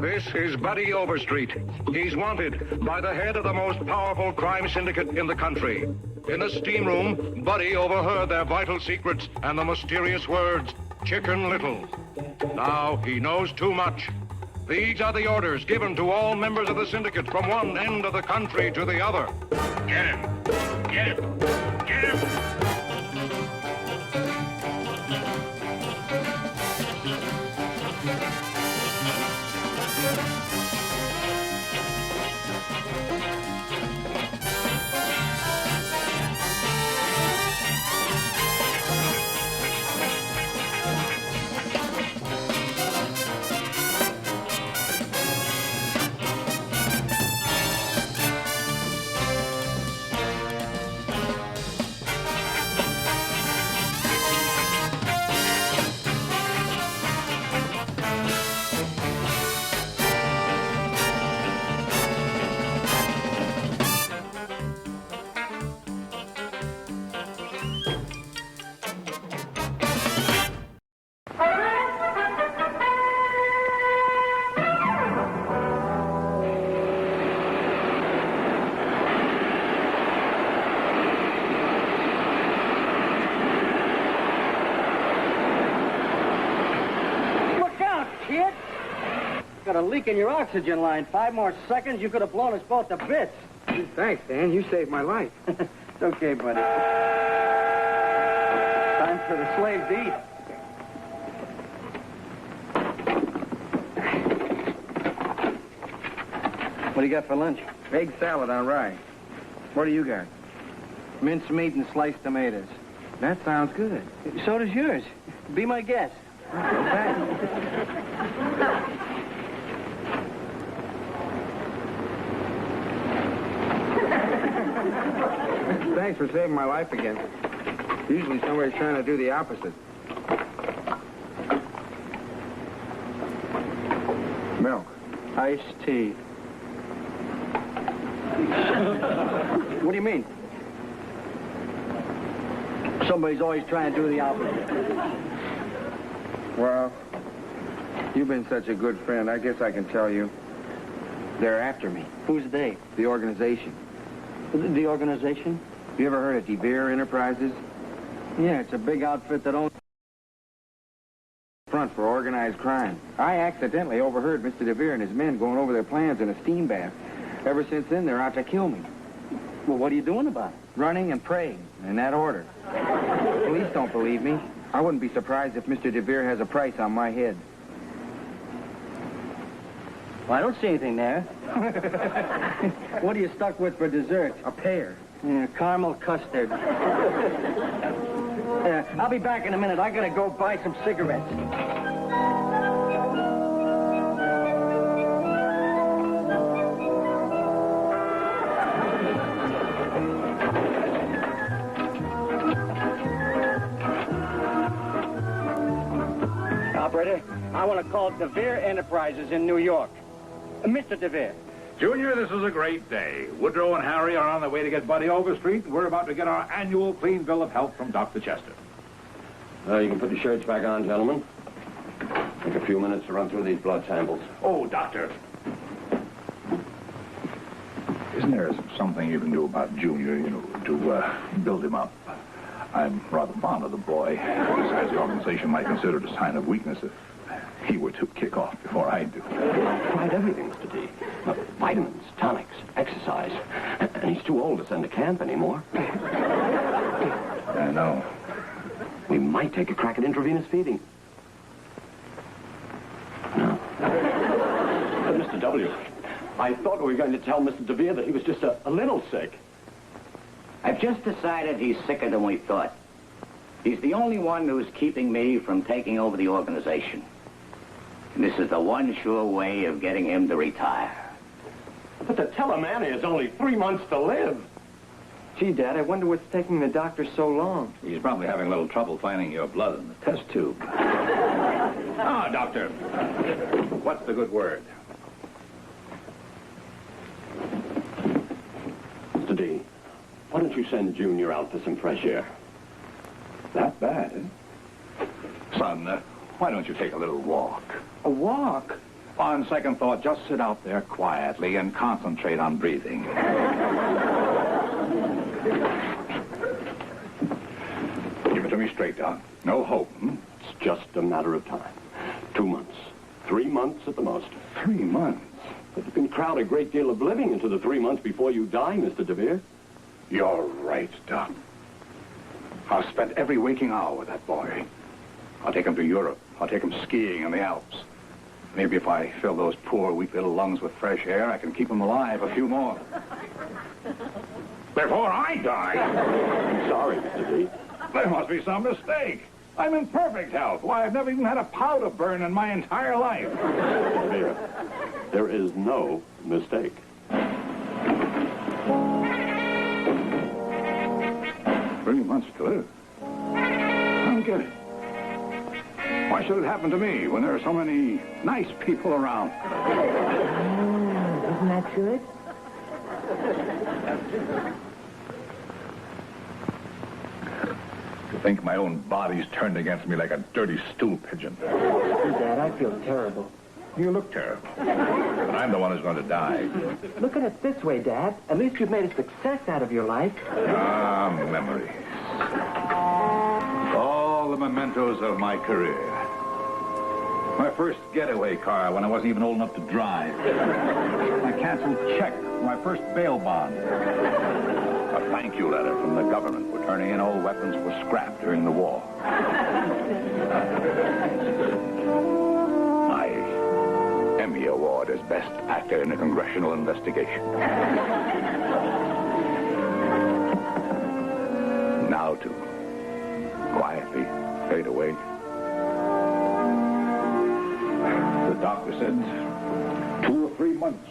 This is Buddy Overstreet. He's wanted by the head of the most powerful crime syndicate in the country. In the steam room, Buddy overheard their vital secrets and the mysterious words, Chicken Little. Now he knows too much. These are the orders given to all members of the syndicate from one end of the country to the other. Get him! Get him! Get him! Got a leak in your oxygen line. 5 more seconds, you could have blown us both to bits. Thanks, Dan. You saved my life. It's okay, buddy. Time for the slaves to eat. What do you got for lunch? Egg salad on rye. What do you got? Mincemeat and sliced tomatoes. That sounds good. So does yours. Be my guest. Thanks for saving my life again. Usually somebody's trying to do the opposite. Milk. Iced tea. What do you mean? Somebody's always trying to do the opposite. Well, you've been such a good friend, I guess I can tell you. They're after me. Who's they? The organization. The organization? You ever heard of DeVere Enterprises? Yeah, it's a big outfit that owns front for organized crime. I accidentally overheard Mr. DeVere and his men going over their plans in a steam bath. Ever since then, they're out to kill me. Well, what are you doing about it? Running and praying, in that order. Police don't believe me. I wouldn't be surprised if Mr. DeVere has a price on my head. Well, I don't see anything there. What are you stuck with for dessert? A pear. Yeah, caramel custard. I'll be back in a minute. I gotta go buy some cigarettes. Operator, I want to call DeVere Enterprises in New York. Mr. DeVere. Junior, this is a great day. Woodrow and Harry are on their way to get Buddy Overstreet, and we're about to get our annual clean bill of health from Dr. Chester. You can put your shirts back on, gentlemen. Take a few minutes to run through these blood samples. Oh, Doctor. Isn't there something you can do about Junior, to build him up? I'm rather fond of the boy. Besides, the organization might consider it a sign of weakness if he were to kick off before I do. I've tried everything, Mr. D. Vitamins, tonics, exercise. And he's too old to send to camp anymore. I know. We might take a crack at intravenous feeding. No. But Mr. W., I thought we were going to tell Mr. DeVere that he was just a little sick. I've just decided he's sicker than we thought. He's the only one who's keeping me from taking over the organization. And this is the one sure way of getting him to retire. But to tell a man he has only 3 months to live. Gee, Dad, I wonder what's taking the doctor so long. He's probably having a little trouble finding your blood in the test tube. Ah, Doctor. What's the good word? Mr. D, why don't you send Junior out for some fresh air? That bad, eh? Son, why don't you take a little walk? A walk? On second thought, just sit out there quietly and concentrate on breathing. Give it to me straight, Doc. No hope, It's just a matter of time. 2 months. 3 months at the most. 3 months. But you can crowd a great deal of living into the 3 months before you die, Mr. DeVere. You're right, Doc. I've spent every waking hour with that boy. I'll take him to Europe. I'll take him skiing in the Alps. Maybe if I fill those poor, weak little lungs with fresh air, I can keep him alive a few more. Before I die. I'm sorry, Mr. D. There must be some mistake. I'm in perfect health. Why, I've never even had a powder burn in my entire life. DeVere, there is no mistake. 3 months to live. I don't get it. Why should it happen to me when there are so many nice people around? Isn't that good? To think my own body's turned against me like a dirty stool pigeon. Dad, I feel terrible. You look terrible. But I'm the one who's going to die. Look at it this way, Dad. At least you've made a success out of your life. Ah, memories. All the mementos of my career. My first getaway car when I wasn't even old enough to drive. My canceled check, my first bail bond. A thank you letter from the government for turning in old weapons for scrap during the war. My Emmy Award as Best Actor in a Congressional Investigation. Now to quietly fade away. The doctor said 2 or 3 months.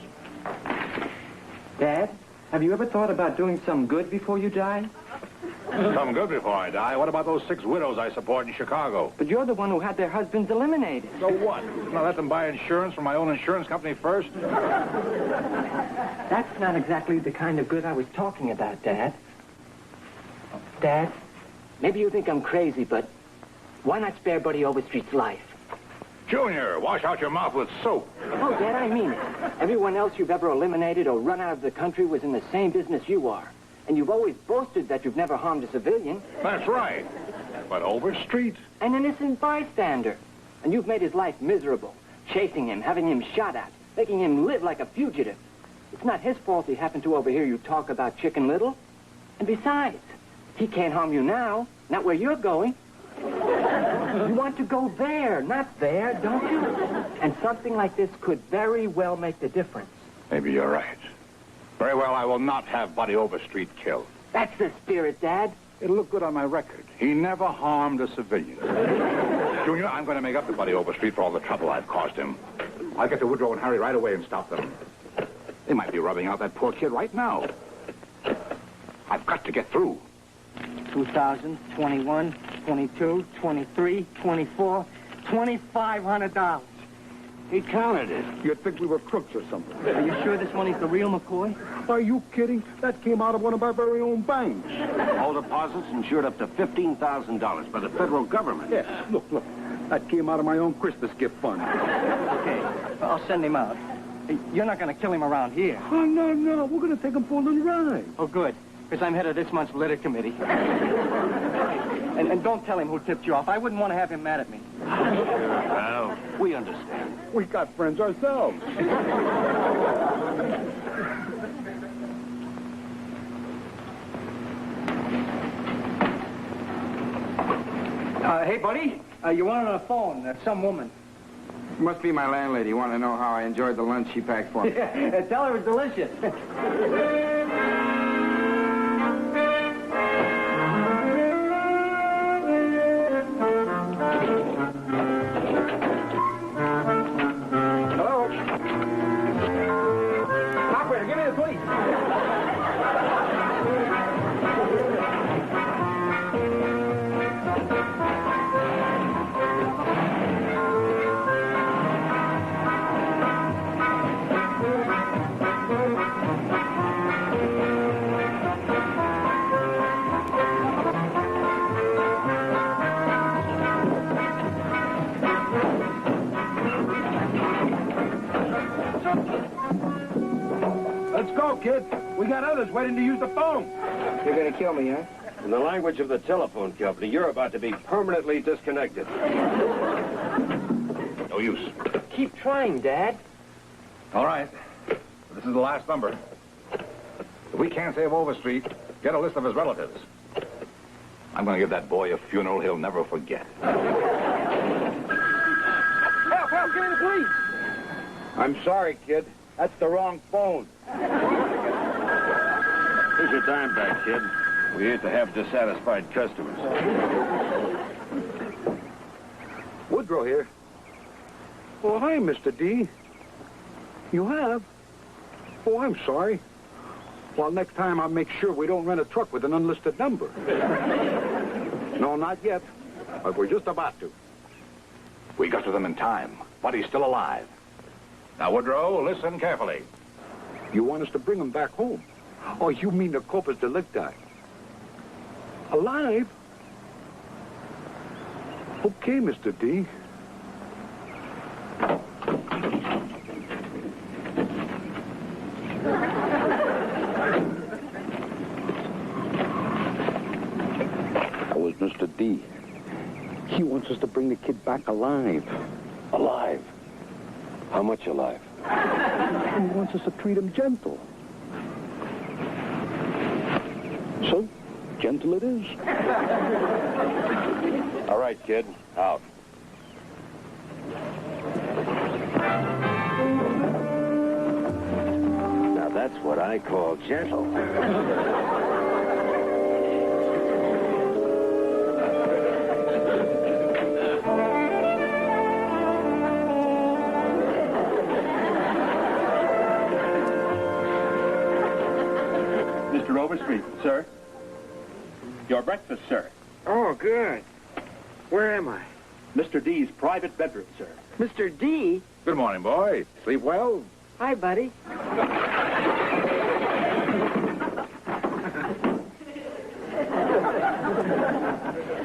Dad, have you ever thought about doing some good before you die? Some good before I die. What about those 6 widows I support in Chicago? But you're the one who had their husbands eliminated. So what? Can I let them buy insurance from my own insurance company first? That's not exactly the kind of good I was talking about, Dad. Dad, maybe you think I'm crazy, but why not spare Buddy Overstreet's life? Junior, wash out your mouth with soap. Oh, Dad, I mean it. Everyone else you've ever eliminated or run out of the country was in the same business you are. And you've always boasted that you've never harmed a civilian. That's right. But Overstreet? An innocent bystander. And you've made his life miserable. Chasing him, having him shot at, making him live like a fugitive. It's not his fault he happened to overhear you talk about Chicken Little. And besides, he can't harm you now. Not where you're going. You want to go there, not there, don't you? And something like this could very well make the difference. Maybe you're right. Very well, I will not have Buddy Overstreet killed. That's the spirit, Dad. It'll look good on my record. He never harmed a civilian. Junior, I'm going to make up to Buddy Overstreet for all the trouble I've caused him. I'll get to Woodrow and Harry right away and stop them. They might be rubbing out that poor kid right now. I've got to get through. 2,000, 21, 22, 23, 24, $2,500. He counted it. You'd think we were crooks or something. Are you sure this money's the real McCoy? Are you kidding? That came out of one of our very own banks. All deposits insured up to $15,000 by the federal government. Yes, look. That came out of my own Christmas gift fund. Okay, I'll send him out. Hey, you're not going to kill him around here. Oh, no. We're going to take him for a little ride. Oh, good, because I'm head of this month's litter committee. And don't tell him who tipped you off. I wouldn't want to have him mad at me. Well, we understand. We got friends ourselves. Hey, buddy, you want on the phone? Some woman. Must be my landlady. Want to know how I enjoyed the lunch she packed for me. Tell her it's delicious. Hello? Operator, give me the police. Let's go, kid. We got others waiting to use the phone. You're gonna kill me, huh? In the language of the telephone company, you're about to be permanently disconnected. No use. Keep trying, Dad. All right. This is the last number. If we can't save Overstreet, get a list of his relatives. I'm going to give that boy a funeral he'll never forget. Help, get in the police! I'm sorry, kid. That's the wrong phone. Here's your dime back, kid. We hate to have dissatisfied customers. Woodrow here. Oh, hi, Mr. D. You have? Oh, I'm sorry. Well, next time I'll make sure we don't rent a truck with an unlisted number. No, not yet. But we're just about to. We got to them in time. Buddy's still alive. Now, Woodrow, listen carefully. You want us to bring him back home? Oh, you mean the corpus delicti? Alive? Okay, Mr. D. That was Mr. D. He wants us to bring the kid back alive. Alive? How much alive? He wants us to treat him gentle. So, gentle it is. All right, kid. Out. Now, that's what I call gentle. Mr. Overstreet, sir. Your breakfast, sir. Oh, good. Where am I? Mr. D's private bedroom, sir. Mr. D? Good morning, boy. Sleep well? Hi, buddy.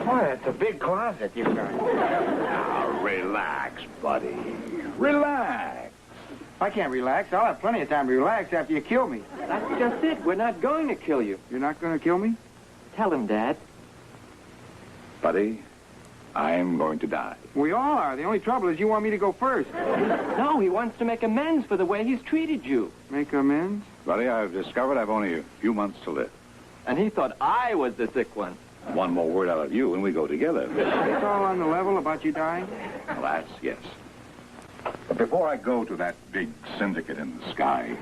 Boy, that's a big closet you've got. Now, relax, buddy. Relax. I can't relax. I'll have plenty of time to relax after you kill me. That's just it. We're not going to kill you. You're not going to kill me? Tell him, Dad. Buddy, I'm going to die. We all are. The only trouble is you want me to go first. No, he wants to make amends for the way he's treated you. Make amends? Buddy, I've discovered I've only a few months to live. And he thought I was the sick one. One more word out of you and we go together. It's all on the level about you dying? Alas, yes. But before I go to that big syndicate in the sky,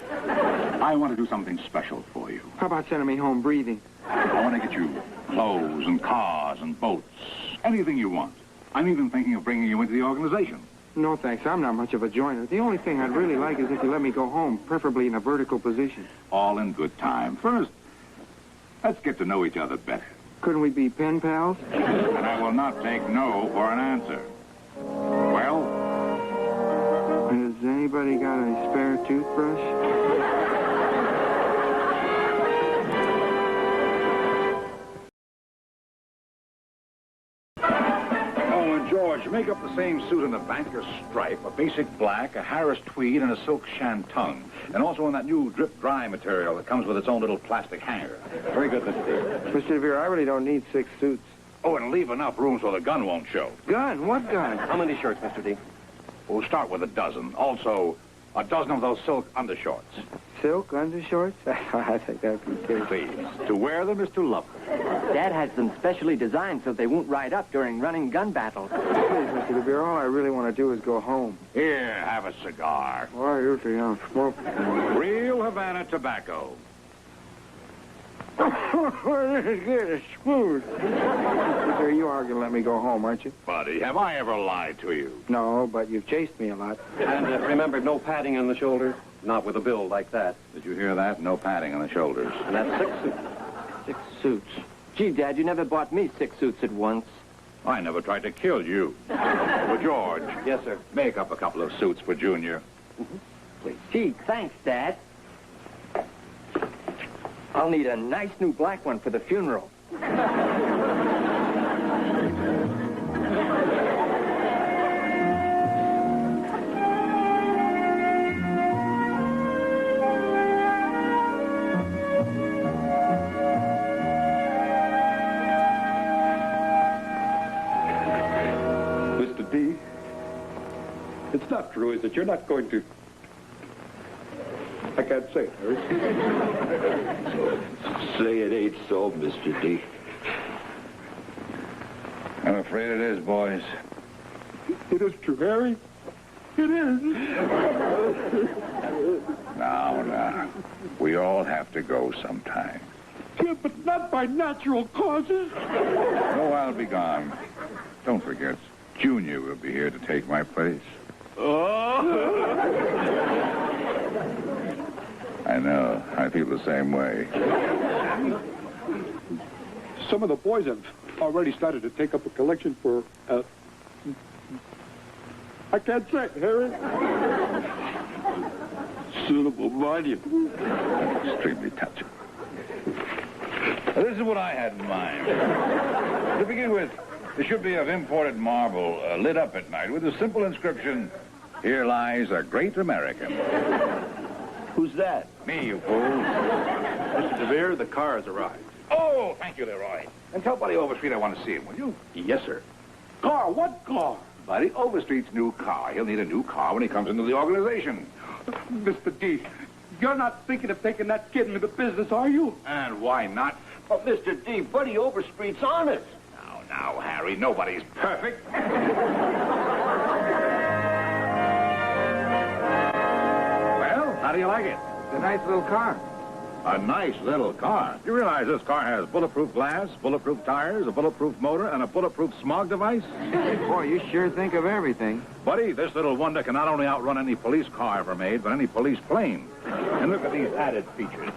I want to do something special for you. How about sending me home breathing? I want to get you clothes and cars and boats, anything you want. I'm even thinking of bringing you into the organization. No, thanks. I'm not much of a joiner. The only thing I'd really like is if you let me go home, preferably in a vertical position. All in good time. First, let's get to know each other better. Couldn't we be pen pals? And I will not take no for an answer. Well? Has anybody got a spare toothbrush? Oh, and George, make up the same suit in a banker's stripe, a basic black, a Harris tweed, and a silk shantung. And also in that new drip-dry material that comes with its own little plastic hanger. Very good, Mr. D. Mr. DeVere, I really don't need 6 suits. Oh, and leave enough room so the gun won't show. Gun? What gun? How many shirts, Mr. D? We'll start with a dozen. Also, a dozen of those silk undershorts. Silk undershorts? I think that'd be good. Please. To wear them is to love them. Dad has them specially designed so they won't ride up during running gun battles. Please, Mr. DeVere, all I really want to do is go home. Here, have a cigar. Well, I usually don't smoke. Real Havana tobacco. This is good. It's smooth. Sir, you are going to let me go home, aren't you? Buddy, have I ever lied to you? No, but you've chased me a lot. And remember, no padding on the shoulders? Not with a bill like that. Did you hear that? No padding on the shoulders. And that's 6 suits. 6 suits. Gee, Dad, you never bought me 6 suits at once. I never tried to kill you. But George, Yes, sir. make up a couple of suits for Junior. Gee, thanks, Dad. I'll need a nice new black one for the funeral. is that you're not going to... I can't say it, Harry. Say it ain't so, Mr. D. I'm afraid it is, boys. It is true, Harry. It is. Now. We all have to go sometime. Yeah, but not by natural causes. Oh, I'll be gone. Don't forget, Junior will be here to take my place. I know. I feel the same way. Some of the boys have already started to take up a collection for, I can't say it, Harry. Suitable monument. Extremely touching. Now, this is what I had in mind. To begin with, there should be of imported marble lit up at night with a simple inscription, "Here lies a great American." Who's that? Me, you fool. Mr. DeVere, the car has arrived. Oh, thank you, Leroy. And tell Buddy Overstreet I want to see him, will you? Yes, sir. Car? What car? Buddy Overstreet's new car. He'll need a new car when he comes into the organization. Mr. D, you're not thinking of taking that kid into the business, are you? And why not? Oh, Mr. D, Buddy Overstreet's honest. Now, Harry, nobody's perfect. Well, how do you like it? It's a nice little car. A nice little car. You realize this car has bulletproof glass, bulletproof tires, a bulletproof motor, and a bulletproof smog device? Boy, you sure think of everything. Buddy, this little wonder can not only outrun any police car ever made, but any police plane. And look at these added features.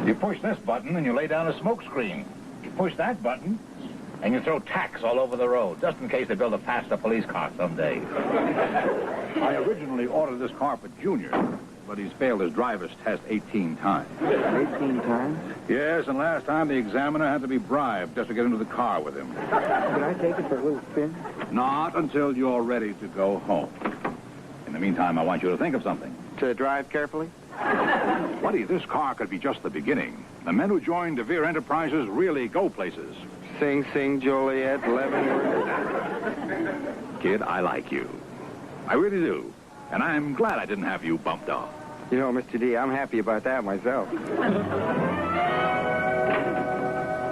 You push this button and you lay down a smoke screen. You push that button and you throw tacks all over the road, just in case they build a faster police car someday. I originally ordered this car for Junior, but he's failed his driver's test 18 times. 18 times? Yes, and last time the examiner had to be bribed just to get into the car with him. Could I take it for a little spin? Not until you're ready to go home. In the meantime, I want you to think of something. To drive carefully? Buddy, this car could be just the beginning. The men who join DeVere Enterprises really go places. Sing, sing, Joliet, Leavenworth. Kid, I like you. I really do. And I'm glad I didn't have you bumped off. You know, Mr. D, I'm happy about that myself.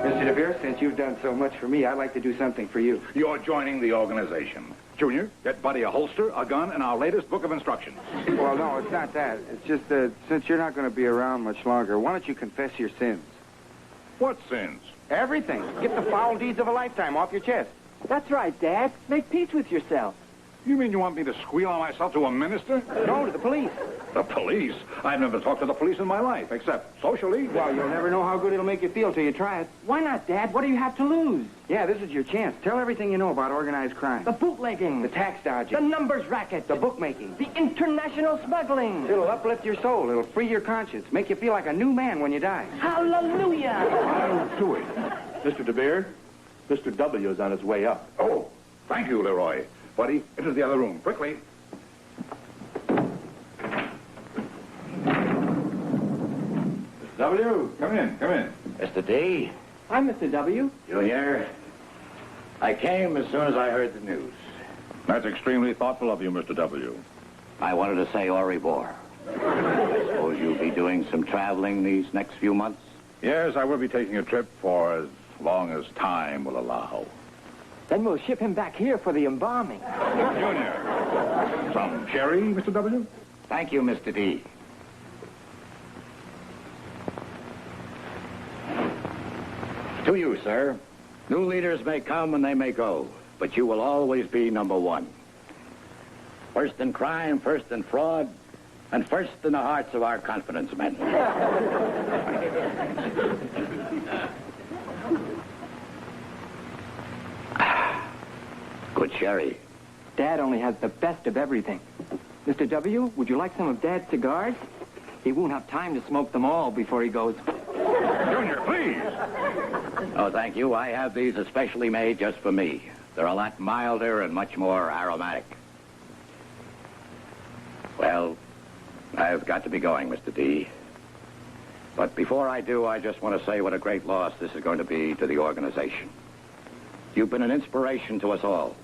Mr. DeVere, since you've done so much for me, I'd like to do something for you. You're joining the organization. Junior, get Buddy a holster, a gun, and our latest book of instructions. Well, no, it's not that. It's just that since you're not going to be around much longer, why don't you confess your sins? What sins? Everything. Get the foul deeds of a lifetime off your chest. That's right, Dad. Make peace with yourself. You mean you want me to squeal on myself to a minister? No, to the police. The police? I've never talked to the police in my life, except socially. Well, you'll never know how good it'll make you feel till you try it. Why not, Dad? What do you have to lose? Yeah, this is your chance. Tell everything you know about organized crime. The bootlegging. The tax dodging. The numbers racket. The bookmaking. The international smuggling. It'll uplift your soul. It'll free your conscience. Make you feel like a new man when you die. Hallelujah! I'll do it. Mr. DeVere, Mr. W is on his way up. Oh, thank you, Leroy. Buddy, into the other room, quickly. Mr. W. Come in, come in. Mr. D, I'm Mr. W. Junior, I came as soon as I heard the news. That's extremely thoughtful of you, Mr. W. I wanted to say au revoir. I suppose you'll be doing some traveling these next few months? Yes, I will be taking a trip for as long as time will allow. Then we'll ship him back here for the embalming. Junior, some sherry, Mr. W? Thank you, Mr. D. To you, sir. New leaders may come and they may go, but you will always be number one. First in crime, first in fraud, and first in the hearts of our confidence men. Good sherry. Dad only has the best of everything. Mr. W., would you like some of Dad's cigars? He won't have time to smoke them all before he goes. Junior, please. Oh, thank you. I have these especially made just for me. They're a lot milder and much more aromatic. Well, I've got to be going, Mr. D. But before I do, I just want to say what a great loss this is going to be to the organization. You've been an inspiration to us all.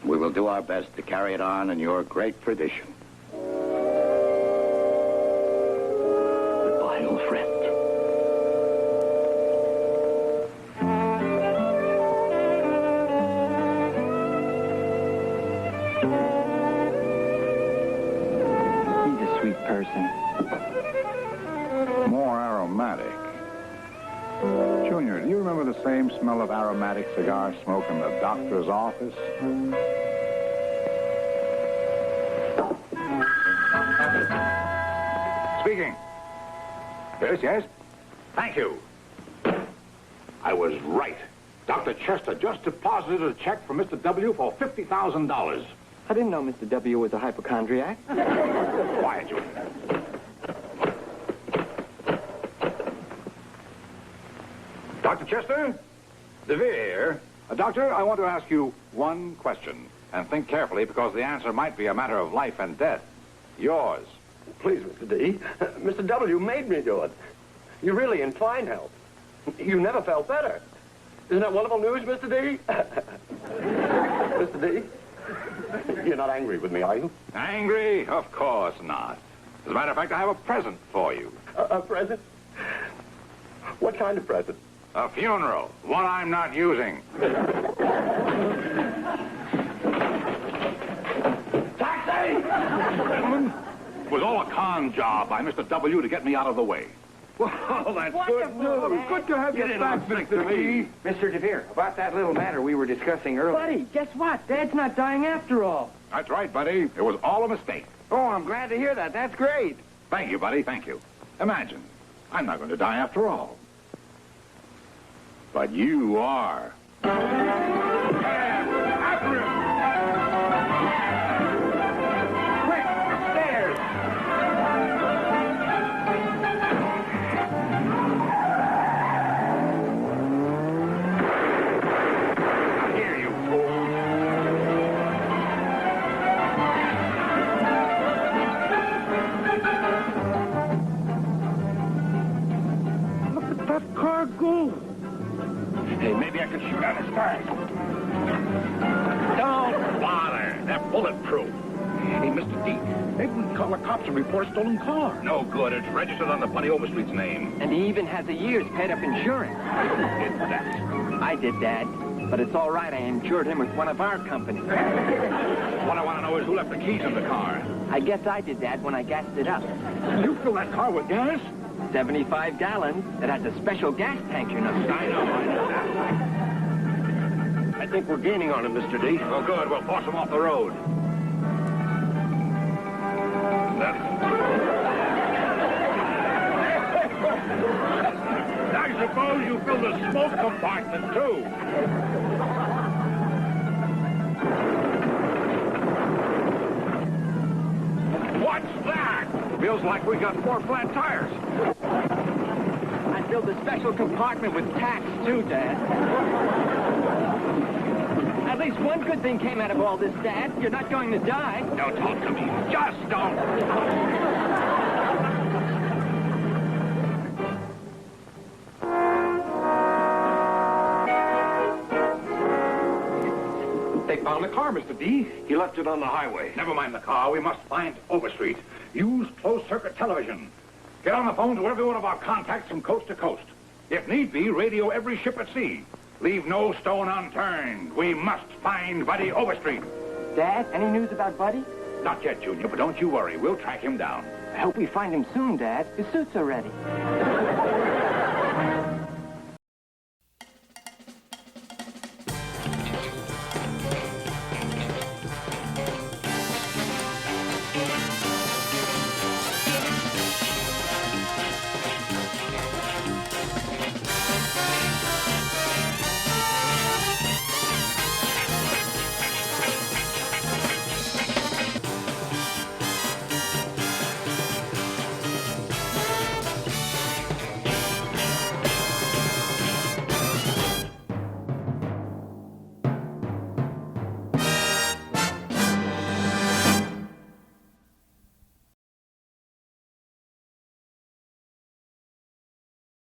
We will do our best to carry it on in your great tradition. Goodbye, old friend. He's a sweet person. More aromatic. Junior, do you remember the same smell of aromatic cigar smoke in the doctor's office? Speaking. Yes, yes. Thank you. I was right. Dr. Chester just deposited a check from Mr. W for $50,000. I didn't know Mr. W was a hypochondriac. Quiet, Junior. Dr. Chester? DeVere here. Doctor, I want to ask you one question. And think carefully, because the answer might be a matter of life and death. Yours. Please, Mr. D. Mr. W made me do it. You're really in fine health. You never felt better. Isn't that wonderful news, Mr. D? Mr. D? You're not angry with me, are you? Angry? Of course not. As a matter of fact, I have a present for you. A present? What kind of present? A funeral. One I'm not using. Taxi! Gentlemen, it was all a con job by Mr. W to get me out of the way. Well, that's good news. Good to have you back, Mr. D. Mr. DeVere, about that little matter we were discussing earlier. Buddy, guess what? Dad's not dying after all. That's right, buddy. It was all a mistake. Oh, I'm glad to hear that. That's great. Thank you, buddy. Thank you. Imagine, I'm not going to die after all. But you are. After him! Quick, upstairs. Here, you fool. Look at that car go. Hey, maybe I could shoot out his tires. Don't bother. They're bulletproof. Hey, Mr. D, maybe we can call the cops and report a stolen car. No good. It's registered under Buddy Overstreet's name. And he even has a year's paid-up insurance. Who did that? I did, Dad. But it's all right. I insured him with one of our companies. What I want to know is who left the keys in the car. I guess I did, Dad, when I gassed it up. You fill that car with gas? 75 gallons. It has a special gas tank, you know. I know. I think we're gaining on him, Mr. D. Oh, good. We'll force him off the road. I suppose you filled the smoke compartment, too. What's that? Feels like we got 4 flat tires. I filled a special compartment with tacks, too, Dad. At least one good thing came out of all this, Dad. You're not going to die. Don't talk to me. Just don't. They found the car, Mr. D. He left it on the highway. Never mind the car. We must find Overstreet. Use closed-circuit television. Get on the phone to every one of our contacts from coast to coast. If need be, radio every ship at sea. Leave no stone unturned. We must find Buddy Overstreet. Dad, any news about Buddy? Not yet, Junior, but don't you worry. We'll track him down. I hope we find him soon, Dad. His suits are ready.